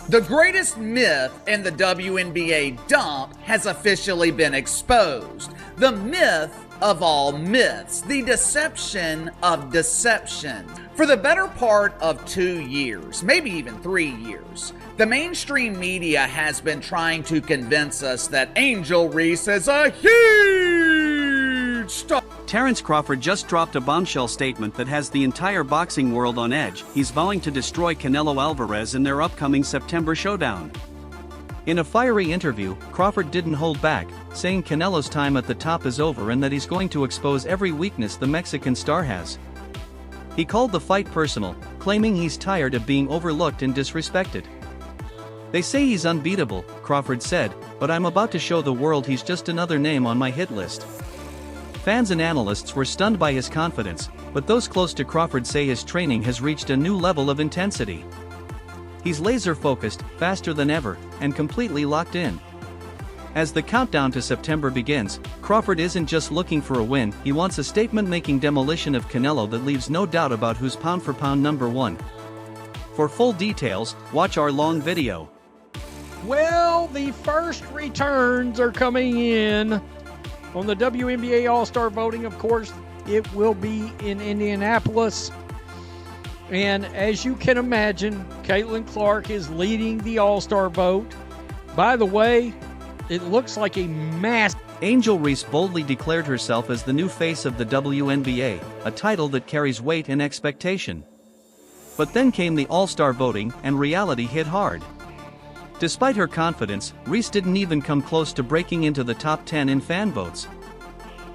The greatest myth in the WNBA dump has officially been exposed. The myth of all myths, the deception of deception. For the better part of 2 years, maybe even 3 years, the mainstream media has been trying to convince us that Angel Reese is a huge star. Terrence Crawford just dropped a bombshell statement that has the entire boxing world on edge. He's vowing to destroy Canelo Alvarez in their upcoming September showdown. In a fiery interview, Crawford didn't hold back, saying Canelo's time at the top is over and that he's going to expose every weakness the Mexican star has. He called the fight personal, claiming he's tired of being overlooked and disrespected. "They say he's unbeatable," Crawford said, "but I'm about to show the world he's just another name on my hit list." Fans and analysts were stunned by his confidence, but those close to Crawford say his training has reached a new level of intensity. He's laser-focused, faster than ever, and completely locked in. As the countdown to September begins, Crawford isn't just looking for a win, he wants a statement-making demolition of Canelo that leaves no doubt about who's pound-for-pound number one. For full details, watch our long video. Well, the first returns are coming in on the WNBA All-Star voting. Of course, it will be in Indianapolis. And as you can imagine, Caitlin Clark is leading the All-Star vote. By the way, it looks like a mass. Angel Reese boldly declared herself as the new face of the WNBA, a title that carries weight and expectation. But then came the All-Star voting, and reality hit hard. Despite her confidence, Reese didn't even come close to breaking into the top 10 in fan votes.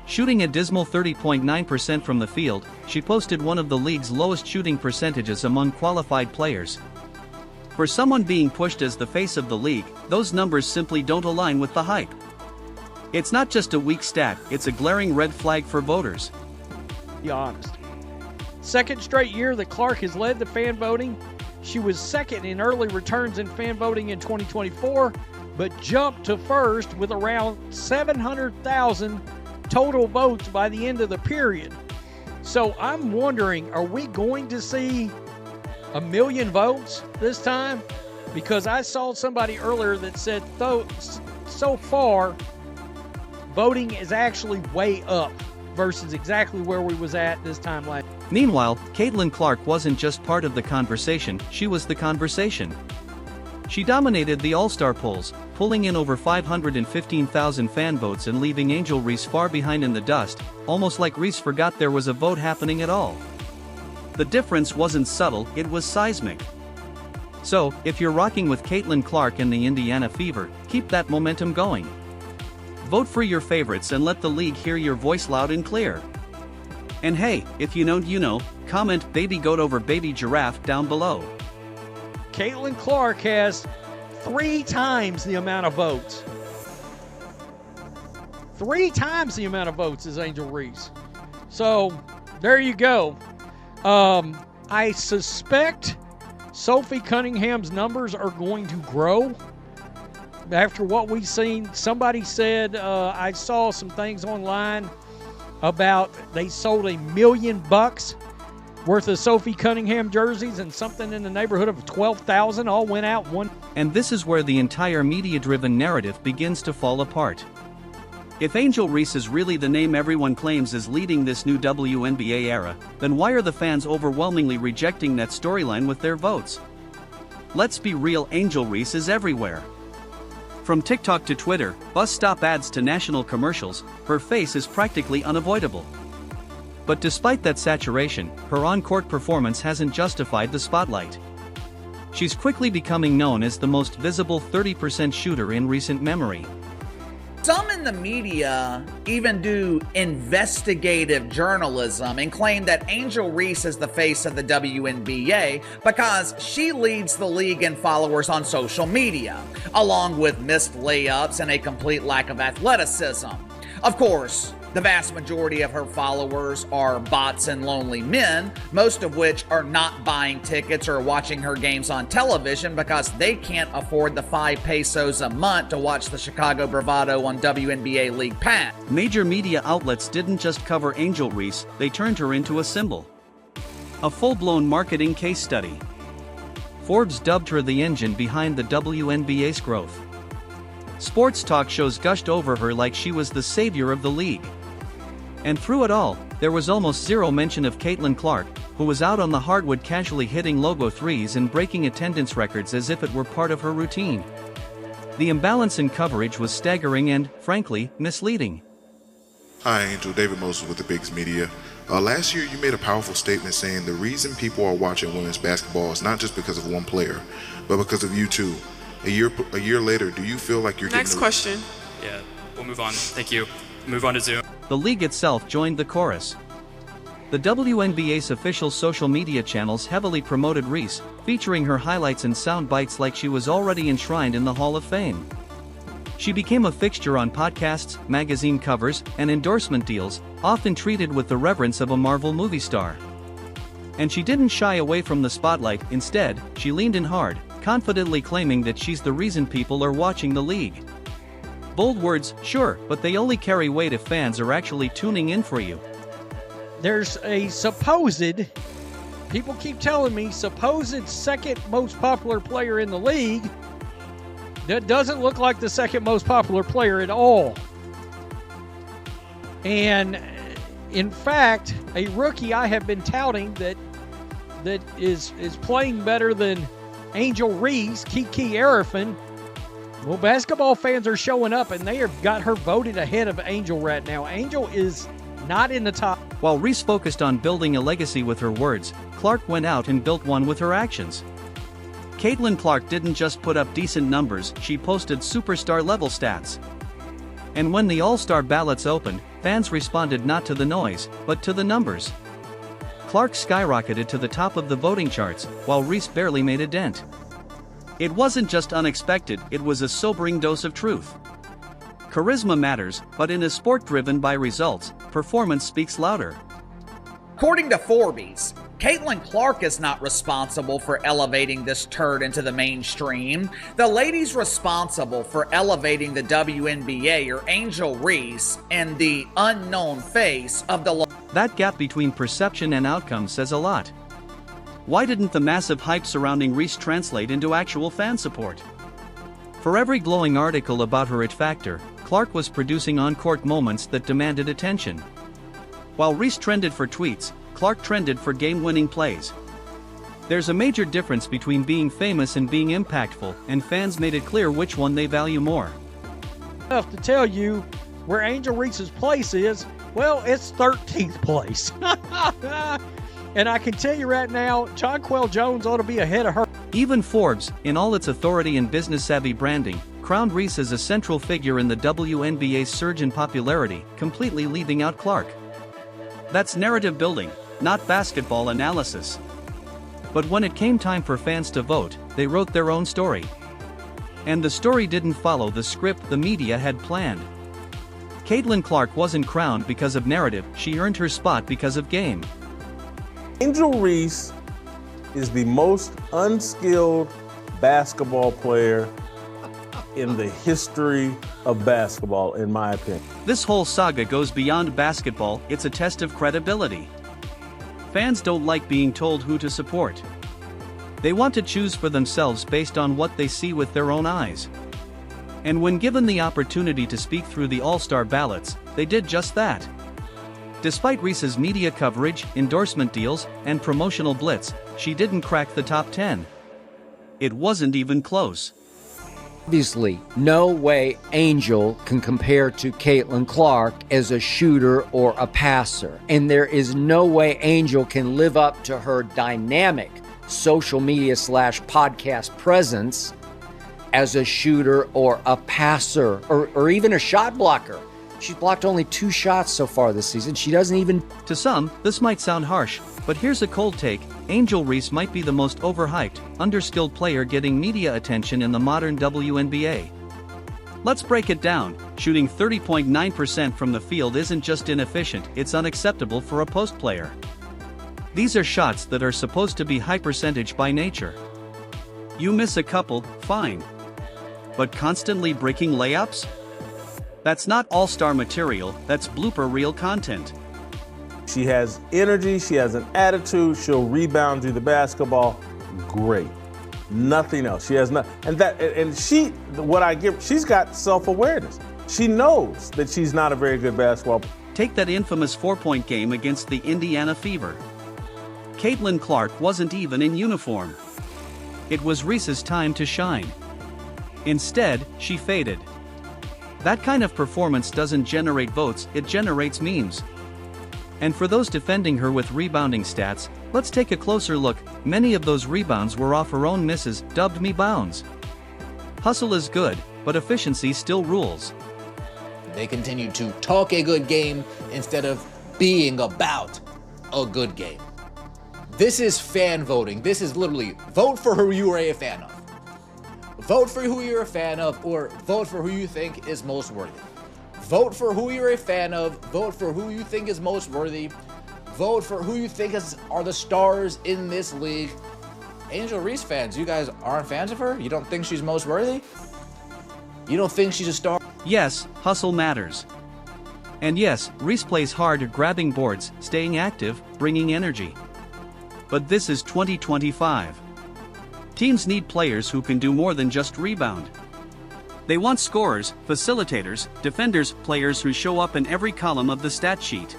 Shooting a dismal 30.9% from the field, she posted one of the league's lowest shooting percentages among qualified players. For someone being pushed as the face of the league, those numbers simply don't align with the hype. It's not just a weak stat, it's a glaring red flag for voters. Be honest. Second straight year that Clark has led the fan voting. She was second in early returns in fan voting in 2024, but jumped to first with around 700,000 total votes by the end of the period. So I'm wondering, are we going to see 1 million votes this time? Because I saw somebody earlier that said, so far, voting is actually way up versus exactly where we was at this time last. Meanwhile, Caitlin Clark wasn't just part of the conversation, she was the conversation. She dominated the All-Star polls, pulling in over 515,000 fan votes and leaving Angel Reese far behind in the dust, almost like Reese forgot there was a vote happening at all. The difference wasn't subtle, it was seismic. So, if you're rocking with Caitlin Clark and the Indiana Fever, keep that momentum going. Vote for your favorites and let the league hear your voice loud and clear. And hey, if you know you know, comment baby goat over baby giraffe down below. Caitlin Clark has 3 times the amount of votes. 3 times the amount of votes as Angel Reese. So, there you go. I suspect Sophie Cunningham's numbers are going to grow. After what we've seen, somebody said, I saw some things online about they sold $1 million worth of Sophie Cunningham jerseys, and something in the neighborhood of 12,000 all went out one. And this is where the entire media-driven narrative begins to fall apart. If Angel Reese is really the name everyone claims is leading this new WNBA era, then why are the fans overwhelmingly rejecting that storyline with their votes? Let's be real, Angel Reese is everywhere. From TikTok to Twitter, bus stop ads to national commercials, her face is practically unavoidable. But despite that saturation, her on-court performance hasn't justified the spotlight. She's quickly becoming known as the most visible 30% shooter in recent memory. Some in the media even do investigative journalism and claim that Angel Reese is the face of the WNBA because she leads the league in followers on social media, along with missed layups and a complete lack of athleticism. Of course, the vast majority of her followers are bots and lonely men, most of which are not buying tickets or watching her games on television because they can't afford the 5 pesos a month to watch the Chicago Bravado on WNBA League Pass. Major media outlets didn't just cover Angel Reese, they turned her into a symbol. A full-blown marketing case study. Forbes dubbed her the engine behind the WNBA's growth. Sports talk shows gushed over her like she was the savior of the league. And through it all, there was almost zero mention of Caitlin Clark, who was out on the hardwood casually hitting logo threes and breaking attendance records as if it were part of her routine. The imbalance in coverage was staggering and, frankly, misleading. Hi, Angel. David Moses with the Bigs Media. Last year, you made a powerful statement saying the reason people are watching women's basketball is not just because of one player, but because of you too. A year later, do you feel like you're Next question. Yeah, we'll move on. Thank you. Move on to Zoom. The league itself joined the chorus. The WNBA's official social media channels heavily promoted Reese, featuring her highlights and sound bites like she was already enshrined in the Hall of Fame. She became a fixture on podcasts, magazine covers, and endorsement deals, often treated with the reverence of a Marvel movie star. And she didn't shy away from the spotlight. Instead, she leaned in hard, confidently claiming that she's the reason people are watching the league. Bold words, sure, but they only carry weight if fans are actually tuning in for you. There's a supposed, people keep telling me, supposed second most popular player in the league that doesn't look like the second most popular player at all. And in fact, a rookie I have been touting that is playing better than Angel Reese, Kiki Arifin. Well, basketball fans are showing up, and they have got her voted ahead of Angel right now. Angel is not in the top. While Reese focused on building a legacy with her words, Clark went out and built one with her actions. Caitlin Clark didn't just put up decent numbers, she posted superstar-level stats. And when the All-Star ballots opened, fans responded not to the noise, but to the numbers. Clark skyrocketed to the top of the voting charts, while Reese barely made a dent. It wasn't just unexpected, it was a sobering dose of truth. Charisma matters, but in a sport driven by results, performance speaks louder. According to Forbes, Caitlin Clark is not responsible for elevating this turd into the mainstream. The ladies responsible for elevating the WNBA are Angel Reese and the unknown face of the... That gap between perception and outcome says a lot. Why didn't the massive hype surrounding Reese translate into actual fan support? For every glowing article about her it factor, Clark was producing on-court moments that demanded attention. While Reese trended for tweets, Clark trended for game-winning plays. There's a major difference between being famous and being impactful, and fans made it clear which one they value more. Enough to tell you where Angel Reese's place is, well, it's 13th place. And I can tell you right now, Jonquel Jones ought to be ahead of her. Even Forbes, in all its authority and business-savvy branding, crowned Reese as a central figure in the WNBA's surge in popularity, completely leaving out Clark. That's narrative building, not basketball analysis. But when it came time for fans to vote, they wrote their own story. And the story didn't follow the script the media had planned. Caitlin Clark wasn't crowned because of narrative, she earned her spot because of game. Angel Reese is the most unskilled basketball player in the history of basketball, in my opinion. This whole saga goes beyond basketball, it's a test of credibility. Fans don't like being told who to support. They want to choose for themselves based on what they see with their own eyes. And when given the opportunity to speak through the All-Star ballots, they did just that. Despite Reese's media coverage, endorsement deals, and promotional blitz, she didn't crack the top 10. It wasn't even close. Obviously, no way Angel can compare to Caitlin Clark as a shooter or a passer. And there is no way Angel can live up to her dynamic social media / podcast presence as a shooter or a passer or even a shot blocker. She's blocked only 2 shots so far this season. She doesn't even... To some, this might sound harsh, but here's a cold take. Angel Reese might be the most overhyped, underskilled player getting media attention in the modern WNBA. Let's break it down. Shooting 30.9% from the field isn't just inefficient, it's unacceptable for a post player. These are shots that are supposed to be high percentage by nature. You miss a couple, fine. But constantly breaking layups? That's not all-star material, that's blooper reel content. She has energy, she has an attitude, she'll rebound you the basketball. Great. Nothing else. She has nothing. She's got self-awareness. She knows that she's not a very good basketball player. Take that infamous 4-point game against the Indiana Fever. Caitlin Clark wasn't even in uniform. It was Reese's time to shine. Instead, she faded. That kind of performance doesn't generate votes, it generates memes. And for those defending her with rebounding stats, let's take a closer look. Many of those rebounds were off her own misses, dubbed me bounds. Hustle is good, but efficiency still rules. They continue to talk a good game instead of being about a good game. This is fan voting. This is literally vote for who you are a fan of. Vote for who you're a fan of, or vote for who you think is most worthy. Vote for who you're a fan of. Vote for who you think is most worthy. Vote for who you think are the stars in this league. Angel Reese fans, you guys aren't fans of her? You don't think she's most worthy? You don't think she's a star? Yes, hustle matters. And yes, Reese plays hard at grabbing boards, staying active, bringing energy. But this is 2025. Teams need players who can do more than just rebound. They want scorers, facilitators, defenders, players who show up in every column of the stat sheet.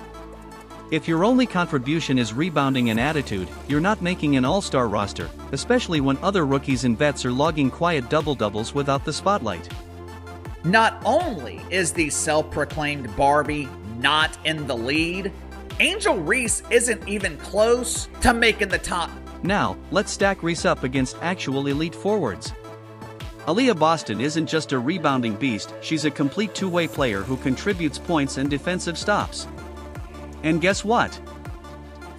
If your only contribution is rebounding and attitude, you're not making an all-star roster, especially when other rookies and vets are logging quiet double-doubles without the spotlight. Not only is the self-proclaimed Barbie not in the lead, Angel Reese isn't even close to making the top. Now, let's stack Reese up against actual elite forwards. Aaliyah Boston isn't just a rebounding beast, she's a complete two-way player who contributes points and defensive stops. And guess what?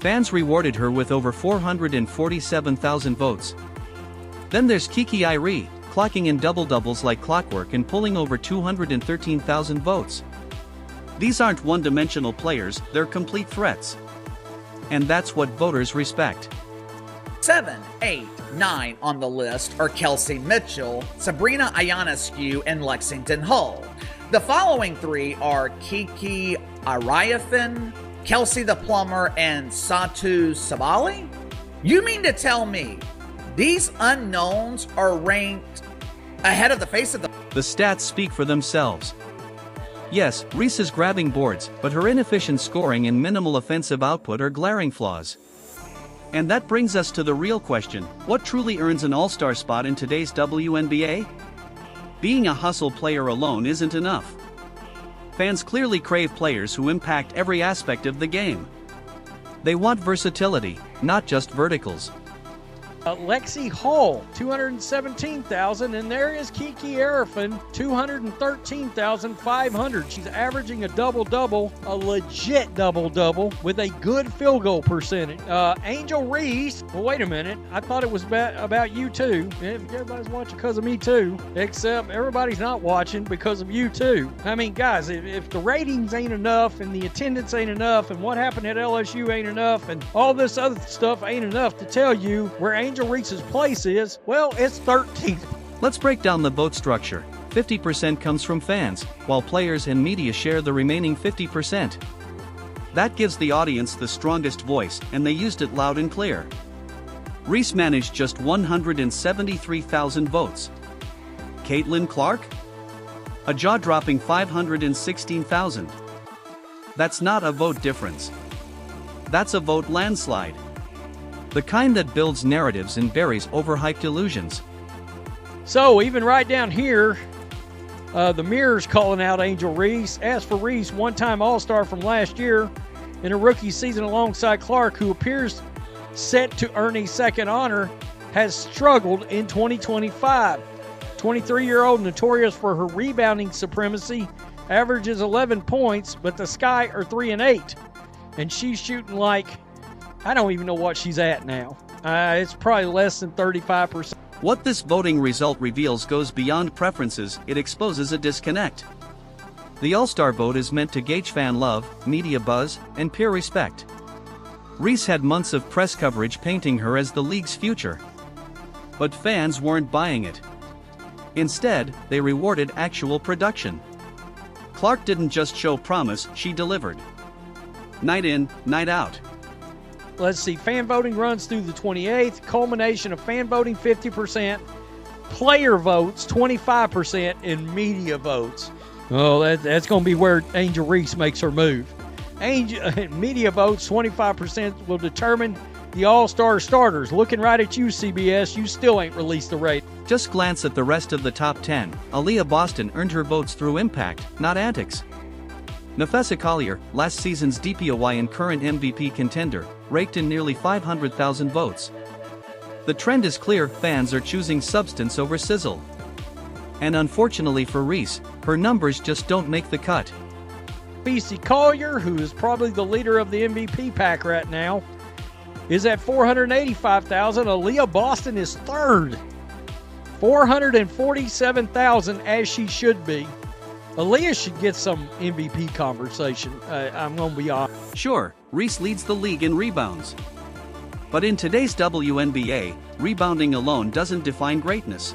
Fans rewarded her with over 447,000 votes. Then there's Kiki Irie, clocking in double-doubles like clockwork and pulling over 213,000 votes. These aren't one-dimensional players, they're complete threats. And that's what voters respect. 7, 8, 9 on the list are Kelsey Mitchell, Sabrina Ionescu, and Lexington Hull. The following three are Kiki Ariafin, Kelsey the Plumber, and Satu Sabali? You mean to tell me these unknowns are ranked ahead of the face of the... The stats speak for themselves. Yes, Reese is grabbing boards, but her inefficient scoring and minimal offensive output are glaring flaws. And that brings us to the real question: what truly earns an all-star spot in today's WNBA? Being a hustle player alone isn't enough. Fans clearly crave players who impact every aspect of the game. They want versatility, not just verticals. Lexi Hall, 217,000, and there is Kiki Arifin, 213,500. She's averaging a double-double, a legit double-double, with a good field goal percentage. Angel Reese, well, wait a minute, I thought it was about you too. Everybody's watching because of me too, except everybody's not watching because of you too. I mean, guys, if the ratings ain't enough, and the attendance ain't enough, and what happened at LSU ain't enough, and all this other stuff ain't enough to tell you where Angel Reese's place is, well, it's 13th. Let's break down the vote structure. 50% comes from fans, while players and media share the remaining 50%. That gives the audience the strongest voice, and they used it loud and clear. Reese managed just 173,000 votes. Caitlin Clark? A jaw-dropping 516,000. That's not a vote difference. That's a vote landslide. The kind that builds narratives and buries overhyped illusions. So even right down here, the Mirror's calling out Angel Reese. As for Reese, one-time All-Star from last year in a rookie season alongside Clark, who appears set to earn a second honor, has struggled in 2025. 23-year-old, notorious for her rebounding supremacy, averages 11 points, but the Sky are 3 and 8. And she's shooting like, I don't even know what she's at now. It's probably less than 35%. What this voting result reveals goes beyond preferences, it exposes a disconnect. The All-Star vote is meant to gauge fan love, media buzz, and peer respect. Reese had months of press coverage painting her as the league's future. But fans weren't buying it. Instead, they rewarded actual production. Clark didn't just show promise, she delivered. Night in, night out. let's see, fan voting runs through the 28th. Culmination of fan voting, 50%. Player votes, 25%. And media votes. Oh, that's going to be where Angel Reese makes her move. Media votes, 25% will determine the All-Star starters. Looking right at you, CBS, you still ain't released the rate. Just glance at the rest of the top 10. Aaliyah Boston earned her votes through impact, not antics. Nafessa Collier, last season's DPOY and current MVP contender, raked in nearly 500,000 votes. The trend is clear, fans are choosing substance over sizzle. And unfortunately for Reese, her numbers just don't make the cut. BC Collier, who is probably the leader of the MVP pack right now, is at 485,000. Aaliyah Boston is third, 447,000, as she should be. Aaliyah should get some MVP conversation. I'm going to be honest. Sure, Reese leads the league in rebounds. But in today's WNBA, rebounding alone doesn't define greatness.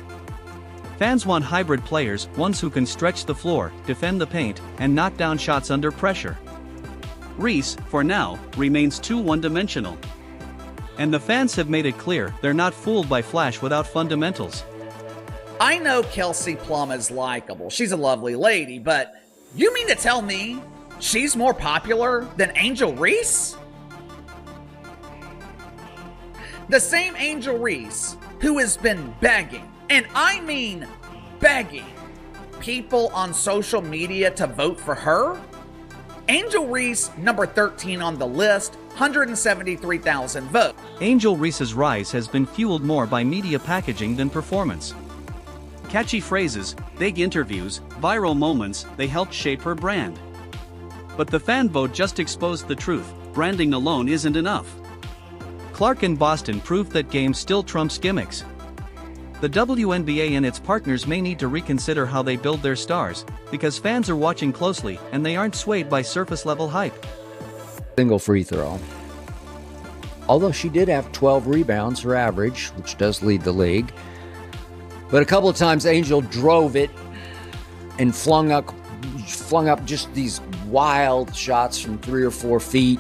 Fans want hybrid players, ones who can stretch the floor, defend the paint, and knock down shots under pressure. Reese, for now, remains too one-dimensional. And the fans have made it clear they're not fooled by flash without fundamentals. I know Kelsey Plum is likable. She's a lovely lady, but you mean to tell me she's more popular than Angel Reese? The same Angel Reese who has been begging, and I mean begging, people on social media to vote for her? Angel Reese, number 13 on the list, 173,000 votes. Angel Reese's rise has been fueled more by media packaging than performance. Catchy phrases, big interviews, viral moments, they helped shape her brand. But the fan vote just exposed the truth, branding alone isn't enough. Clark and Boston proved that game still trumps gimmicks. The WNBA and its partners may need to reconsider how they build their stars, because fans are watching closely and they aren't swayed by surface-level hype. Single free throw. Although she did have 12 rebounds, her average, which does lead the league. But a couple of times Angel drove it and flung up just these wild shots from 3 or 4 feet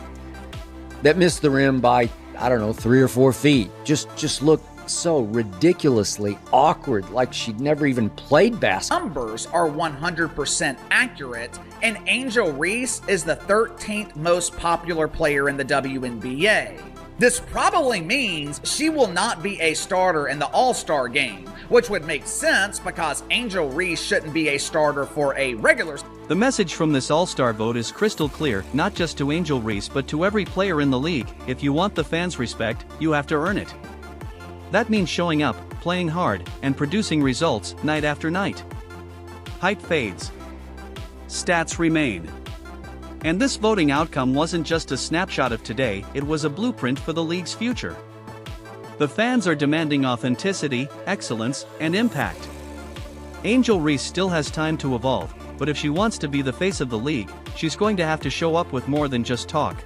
that missed the rim by, 3 or 4 feet. Just looked so ridiculously awkward, like she'd never even played basketball. Numbers are 100% accurate, and Angel Reese is the 13th most popular player in the WNBA. This probably means she will not be a starter in the All-Star game, which would make sense because Angel Reese shouldn't be a starter for a regular. The message from this All-Star vote is crystal clear, not just to Angel Reese but to every player in the league. If you want the fans' respect, you have to earn it. That means showing up, playing hard, and producing results night after night. Hype fades. Stats remain. And this voting outcome wasn't just a snapshot of today, it was a blueprint for the league's future. The fans are demanding authenticity, excellence, and impact. Angel Reese still has time to evolve, but if she wants to be the face of the league, she's going to have to show up with more than just talk.